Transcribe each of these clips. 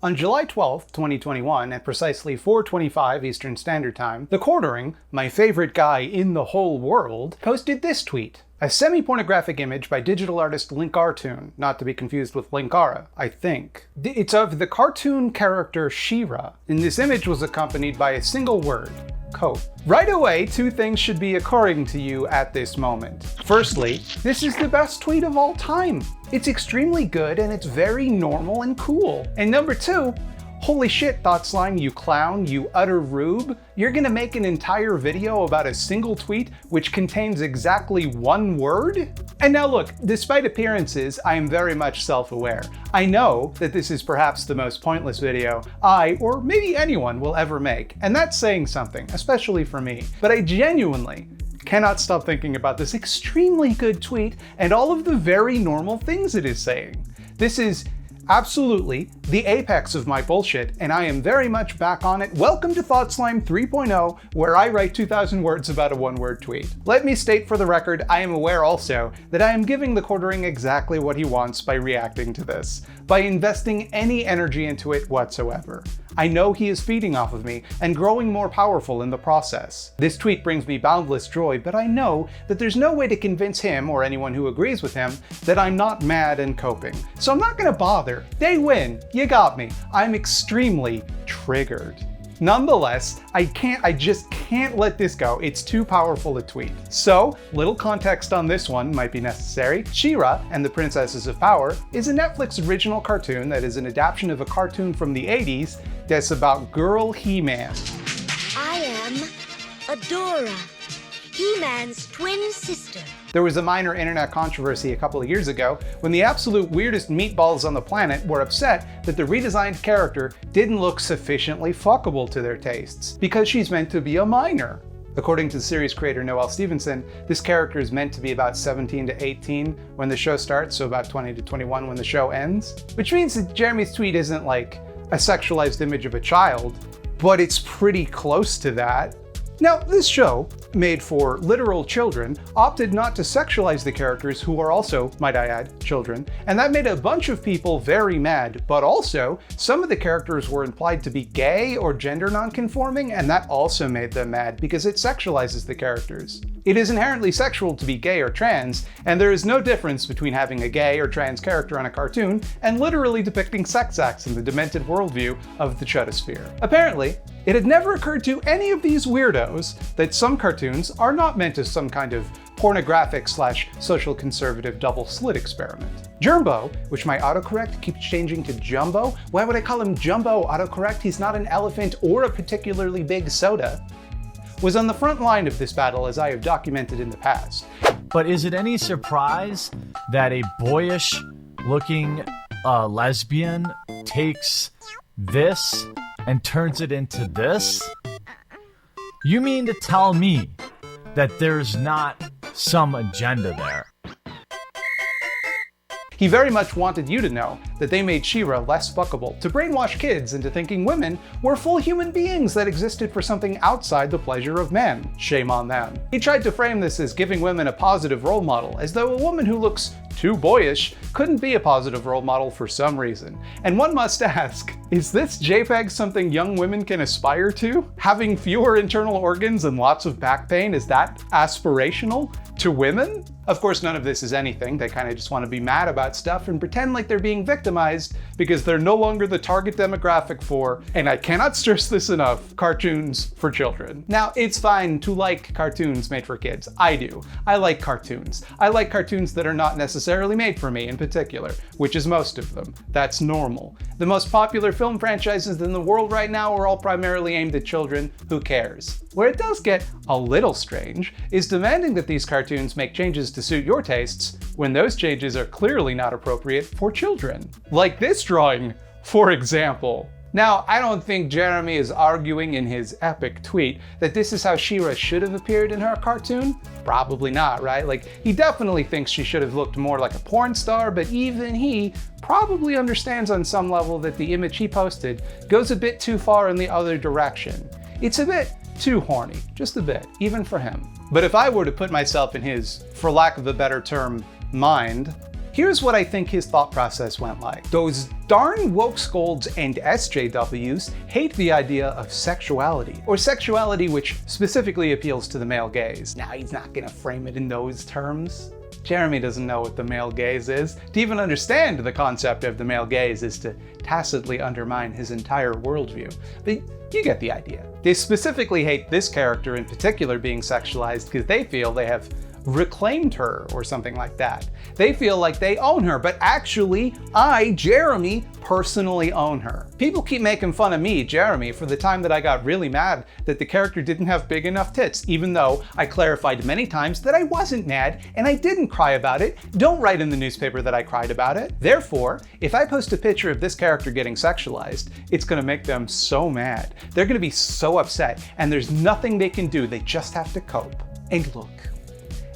On July 12, 2021, at precisely 4:25 Eastern Standard Time, The Quartering, my favorite guy in the whole world, posted this tweet. A semi-pornographic image by digital artist Linkartoon, not to be confused with Linkara, I think. It's of the cartoon character She-Ra, and this image was accompanied by a single word, coat. Right away, two things should be occurring to you at this moment. Firstly, this is the best tweet of all time. It's extremely good and it's very normal and cool. And number two, holy shit, ThoughtSlime, you clown, you utter rube. You're gonna make an entire video about a single tweet which contains exactly one word? And now look, despite appearances, I am very much self-aware. I know that this is perhaps the most pointless video I, or maybe anyone, will ever make. And that's saying something, especially for me. But I genuinely cannot stop thinking about this extremely good tweet and all of the very normal things it is saying. This is absolutely the apex of my bullshit, and I am very much back on it. Welcome to ThoughtSlime 3.0, where I write 2,000 words about a one-word tweet. Let me state for the record, I am aware also that I am giving the Quartering exactly what he wants by reacting to this, by investing any energy into it whatsoever. I know he is feeding off of me and growing more powerful in the process. This tweet brings me boundless joy, but I know that there's no way to convince him or anyone who agrees with him that I'm not mad and coping. So I'm not gonna bother. They win. You got me. I'm extremely triggered. Nonetheless, I just can't let this go. It's too powerful a tweet. So, little context on this one might be necessary. She-Ra and the Princesses of Power is a Netflix original cartoon that is an adaptation of a cartoon from the 80s that's about girl He-Man. I am Adora, He-Man's twin sister. There was a minor internet controversy a couple of years ago when the absolute weirdest meatballs on the planet were upset that the redesigned character didn't look sufficiently fuckable to their tastes, because she's meant to be a minor. According to the series creator Noelle Stevenson, this character is meant to be about 17 to 18 when the show starts, so about 20 to 21 when the show ends. Which means that Jeremy's tweet isn't like a sexualized image of a child, but it's pretty close to that. Now, this show, made for literal children, opted not to sexualize the characters, who are also, might I add, children, and that made a bunch of people very mad, but also, some of the characters were implied to be gay or gender non-conforming, and that also made them mad because it sexualizes the characters. It is inherently sexual to be gay or trans, and there is no difference between having a gay or trans character on a cartoon and literally depicting sex acts in the demented worldview of the Chutosphere. Apparently, it had never occurred to any of these weirdos that some cartoons are not meant as some kind of pornographic/social conservative double slit experiment. Jumbo, which my autocorrect keeps changing to Jumbo. Why would I call him Jumbo autocorrect? He's not an elephant or a particularly big soda. Was on the front line of this battle, as I have documented in the past. But is it any surprise that a boyish-looking lesbian takes this and turns it into this? You mean to tell me that there's not some agenda there? He very much wanted you to know that they made She-Ra less fuckable, to brainwash kids into thinking women were full human beings that existed for something outside the pleasure of men. Shame on them. He tried to frame this as giving women a positive role model, as though a woman who looks too boyish couldn't be a positive role model for some reason. And one must ask, is this JPEG something young women can aspire to? Having fewer internal organs and lots of back pain, is that aspirational to women? Of course, none of this is anything. They kind of just want to be mad about stuff and pretend like they're being victimized because they're no longer the target demographic for, and I cannot stress this enough, cartoons for children. Now, it's fine to like cartoons made for kids. I do. I like cartoons. I like cartoons that are not necessarily made for me in particular, which is most of them. That's normal. The most popular film franchises in the world right now are all primarily aimed at children. Who cares? Where it does get a little strange is demanding that these cartoons make changes to suit your tastes when those changes are clearly not appropriate for children. Like this drawing, for example. Now, I don't think Jeremy is arguing in his epic tweet that this is how She-Ra should have appeared in her cartoon. Probably not, right? Like, he definitely thinks she should have looked more like a porn star, but even he probably understands on some level that the image he posted goes a bit too far in the other direction. It's a bit too horny, just a bit, even for him. But if I were to put myself in his, for lack of a better term, mind, Here's what I think his thought process went like. Those darn woke scolds and SJWs hate the idea of sexuality, or sexuality which specifically appeals to the male gaze. Now, he's not gonna frame it in those terms. Jeremy doesn't know what the male gaze is. To even understand the concept of the male gaze is to tacitly undermine his entire worldview. But you get the idea. They specifically hate this character in particular being sexualized because they feel they have reclaimed her or something like that. They feel like they own her, but actually, I, Jeremy, personally own her. People keep making fun of me, Jeremy, for the time that I got really mad that the character didn't have big enough tits, even though I clarified many times that I wasn't mad and I didn't cry about it. Don't write in the newspaper that I cried about it. Therefore, if I post a picture of this character getting sexualized, it's gonna make them so mad. They're gonna be so upset, and there's nothing they can do. They just have to cope. And look,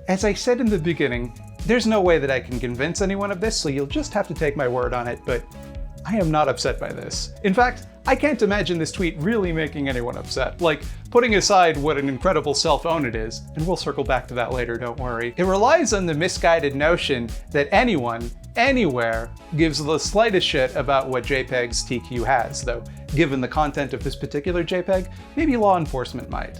as I said in the beginning, there's no way that I can convince anyone of this, so you'll just have to take my word on it, but I am not upset by this. In fact, I can't imagine this tweet really making anyone upset. Like, putting aside what an incredible self-own it is, and we'll circle back to that later, don't worry. It relies on the misguided notion that anyone, anywhere, gives the slightest shit about what JPEG's TQ has, though given the content of this particular JPEG, maybe law enforcement might.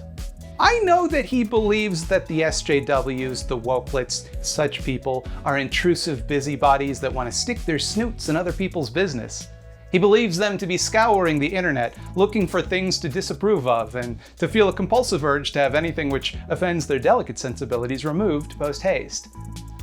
I know that he believes that the SJWs, the wokelets, such people, are intrusive busybodies that want to stick their snoots in other people's business. He believes them to be scouring the internet, looking for things to disapprove of, and to feel a compulsive urge to have anything which offends their delicate sensibilities removed post-haste.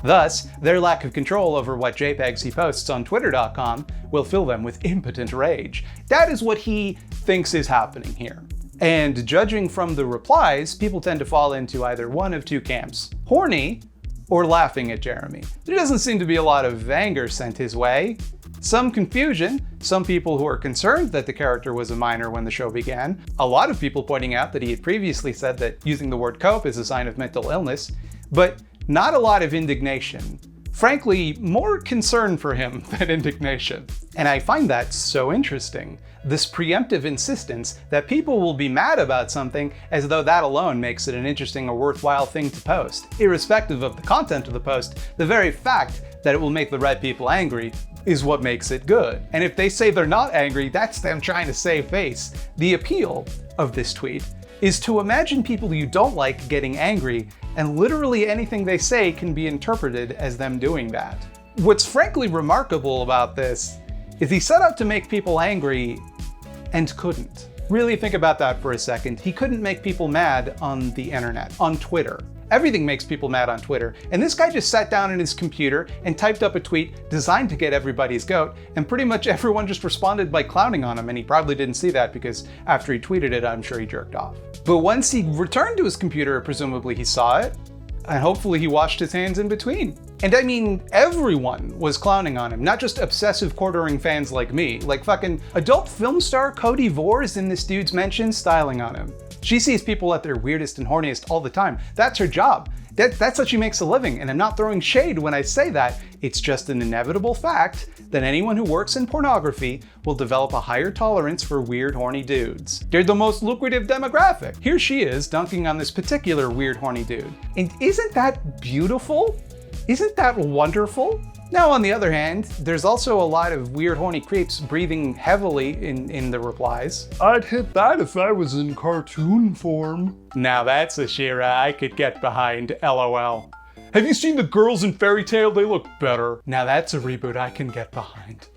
Thus, their lack of control over what JPEGs he posts on Twitter.com will fill them with impotent rage. That is what he thinks is happening here. And judging from the replies, people tend to fall into either one of two camps: horny or laughing at Jeremy. There doesn't seem to be a lot of anger sent his way. Some confusion, some people who are concerned that the character was a minor when the show began, a lot of people pointing out that he had previously said that using the word cope is a sign of mental illness, but not a lot of indignation. Frankly, more concern for him than indignation. And I find that so interesting. This preemptive insistence that people will be mad about something as though that alone makes it an interesting or worthwhile thing to post. Irrespective of the content of the post, the very fact that it will make the right people angry is what makes it good. And if they say they're not angry, that's them trying to save face. The appeal of this tweet is to imagine people you don't like getting angry, and literally anything they say can be interpreted as them doing that. What's frankly remarkable about this is he set out to make people angry and couldn't. Really think about that for a second. He couldn't make people mad on the internet, on Twitter. Everything makes people mad on Twitter, and this guy just sat down in his computer and typed up a tweet designed to get everybody's goat, and pretty much everyone just responded by clowning on him, and he probably didn't see that because after he tweeted it, I'm sure he jerked off. But once he returned to his computer, presumably he saw it, and hopefully he washed his hands in between. And I mean, everyone was clowning on him, not just obsessive quartering fans like me. Like fucking adult film star Cody Vore is in this dude's mentions styling on him. She sees people at their weirdest and horniest all the time. That's her job. That's how she makes a living, and I'm not throwing shade when I say that. It's just an inevitable fact that anyone who works in pornography will develop a higher tolerance for weird, horny dudes. They're the most lucrative demographic. Here she is dunking on this particular weird, horny dude. And isn't that beautiful? Isn't that wonderful? Now, on the other hand, there's also a lot of weird, horny creeps breathing heavily in the replies. I'd hit that if I was in cartoon form. Now that's a She-Ra I could get behind, LOL. Have you seen the girls in Fairy Tail? They look better. Now that's a reboot I can get behind.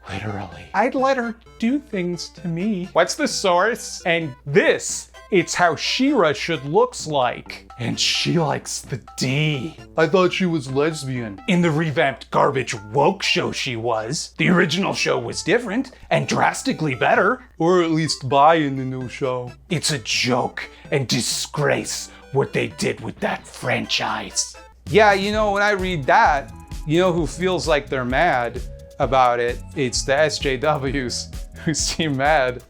Literally. I'd let her do things to me. What's the source? And this, it's how She-Ra should looks like. And she likes the D. I thought she was lesbian. In the revamped garbage woke show she was. The original show was different and drastically better. Or at least buy in the new show. It's a joke and disgrace what they did with that franchise. Yeah, you know, when I read that, you know who feels like they're mad about it? It's the SJWs who seem mad,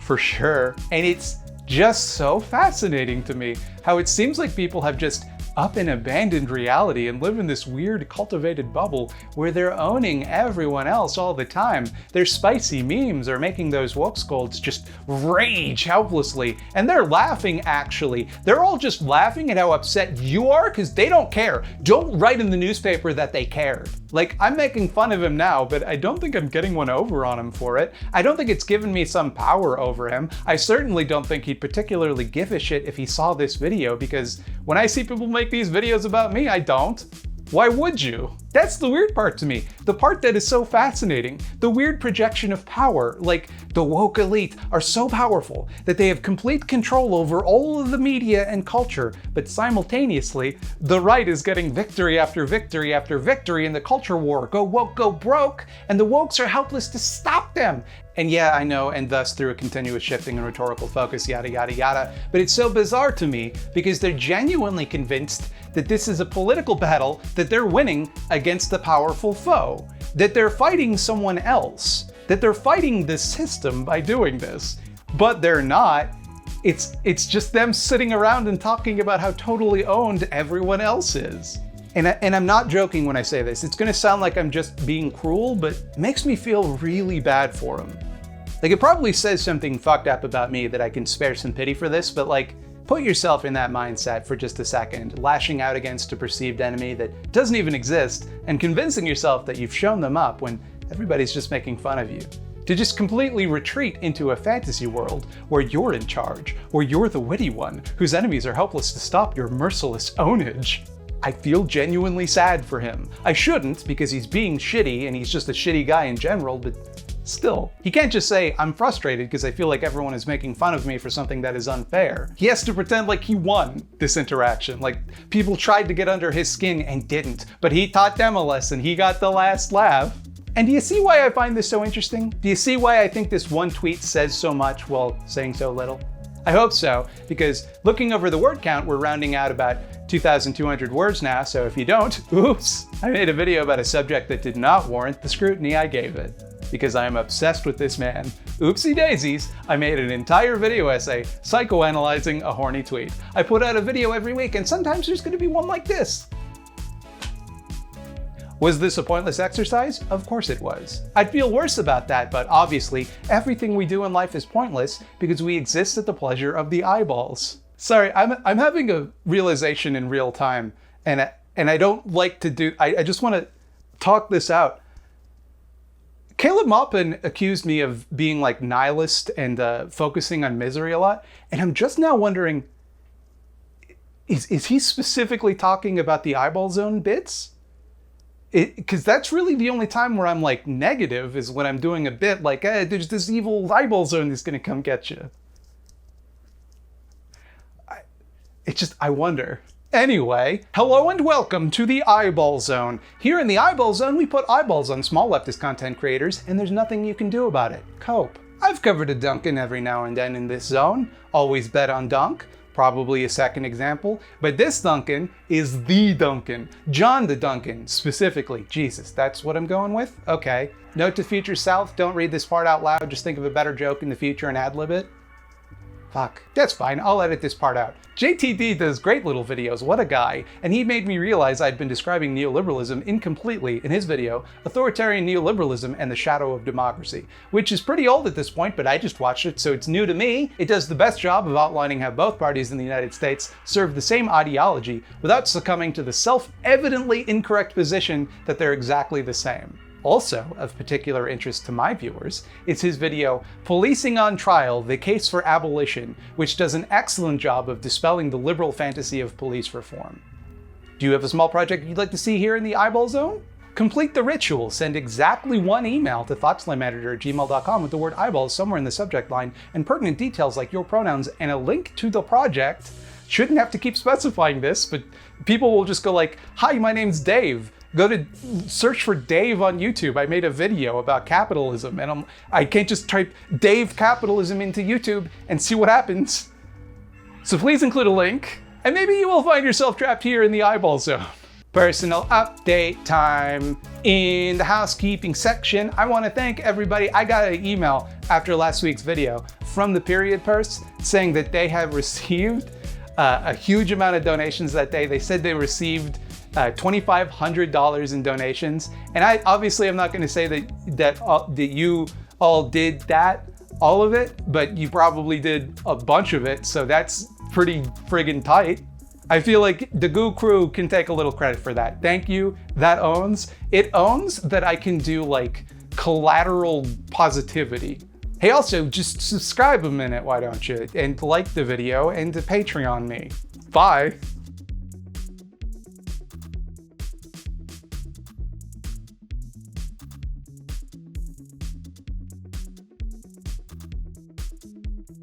for sure. And it's just so fascinating to me how it seems like people have just up in abandoned reality and live in this weird cultivated bubble where they're owning everyone else all the time. Their spicy memes are making those woke scolds just rage helplessly, and they're laughing actually. They're all just laughing at how upset you are because they don't care. Don't write in the newspaper that they cared. Like, I'm making fun of him now, but I don't think I'm getting one over on him for it. I don't think it's given me some power over him. I certainly don't think he'd particularly give a shit if he saw this video, because when I see people make these videos about me, I don't. Why would you? That's the weird part to me. The part that is so fascinating. The weird projection of power. Like, the woke elite are so powerful that they have complete control over all of the media and culture, but simultaneously, the right is getting victory after victory after victory in the culture war. Go woke, go broke, and the wokes are helpless to stop them. And yeah, I know, and thus through a continuous shifting and rhetorical focus, yada yada yada, but it's so bizarre to me because they're genuinely convinced that this is a political battle that they're winning against the powerful foe, that they're fighting someone else, that they're fighting the system by doing this, but they're not. It's just them sitting around and talking about how totally owned everyone else is. And I'm not joking when I say this. It's gonna sound like I'm just being cruel, but it makes me feel really bad for him. Like, it probably says something fucked up about me that I can spare some pity for this, but like, put yourself in that mindset for just a second, lashing out against a perceived enemy that doesn't even exist, and convincing yourself that you've shown them up when everybody's just making fun of you. To just completely retreat into a fantasy world where you're in charge, where you're the witty one, whose enemies are helpless to stop your merciless ownage. I feel genuinely sad for him. I shouldn't, because he's being shitty and he's just a shitty guy in general, but still. He can't just say, I'm frustrated because I feel like everyone is making fun of me for something that is unfair. He has to pretend like he won this interaction, like people tried to get under his skin and didn't, but he taught them a lesson. He got the last laugh. And do you see why I find this so interesting? Do you see why I think this one tweet says so much while saying so little? I hope so, because looking over the word count, we're rounding out about 2,200 words now, so if you don't, oops, I made a video about a subject that did not warrant the scrutiny I gave it. Because I am obsessed with this man. Oopsie daisies, I made an entire video essay psychoanalyzing a horny tweet. I put out a video every week, and sometimes there's gonna be one like this. Was this a pointless exercise? Of course it was. I'd feel worse about that, but obviously, everything we do in life is pointless because we exist at the pleasure of the eyeballs. Sorry, I'm having a realization in real time, and I don't like to do, I just want to talk this out. Caleb Maupin accused me of being like nihilist and focusing on misery a lot, and I'm just now wondering, is he specifically talking about the eyeball zone bits? Because that's really the only time where I'm like negative, is when I'm doing a bit like, hey, there's this evil eyeball zone that's gonna come get you. I wonder. Anyway, hello and welcome to the Eyeball Zone. Here in the Eyeball Zone, we put eyeballs on small leftist content creators, and there's nothing you can do about it. Cope. I've covered a Duncan every now and then in this zone. Always bet on Dunk. Probably a second example, but this Duncan is the Duncan. John the Duncan, specifically. Jesus, that's what I'm going with? Okay. Note to future self, don't read this part out loud, just think of a better joke in the future and ad-lib it. Fuck. That's fine, I'll edit this part out. JTD does great little videos, what a guy, and he made me realize I'd been describing neoliberalism incompletely in his video, Authoritarian Neoliberalism and the Shadow of Democracy, which is pretty old at this point, but I just watched it, so it's new to me. It does the best job of outlining how both parties in the United States serve the same ideology without succumbing to the self-evidently incorrect position that they're exactly the same. Also, of particular interest to my viewers, is his video, Policing on Trial, The Case for Abolition, which does an excellent job of dispelling the liberal fantasy of police reform. Do you have a small project you'd like to see here in the Eyeball Zone? Complete the ritual. Send exactly one email to thoughtslameditor@gmail.com with the word eyeballs somewhere in the subject line and pertinent details like your pronouns and a link to the project. Shouldn't have to keep specifying this, but people will just go like, hi, my name's Dave. Go to search for Dave on YouTube. I made a video about capitalism, and I can't just type Dave capitalism into YouTube and see what happens. So please include a link, and maybe you will find yourself trapped here in the Eyeball Zone. Personal update time. In the housekeeping section, I want to thank everybody. I got an email after last week's video from the Period Purse saying that they have received a huge amount of donations that day. They said they received $2,500 in donations. And I obviously I'm not going to say that you all did that, all of it, but you probably did a bunch of it. So that's pretty friggin' tight. I feel like the Goo Crew can take a little credit for that. Thank you. That owns. It owns that I can do like collateral positivity. Hey, also just subscribe a minute, why don't you? And like the video and to Patreon me. Bye.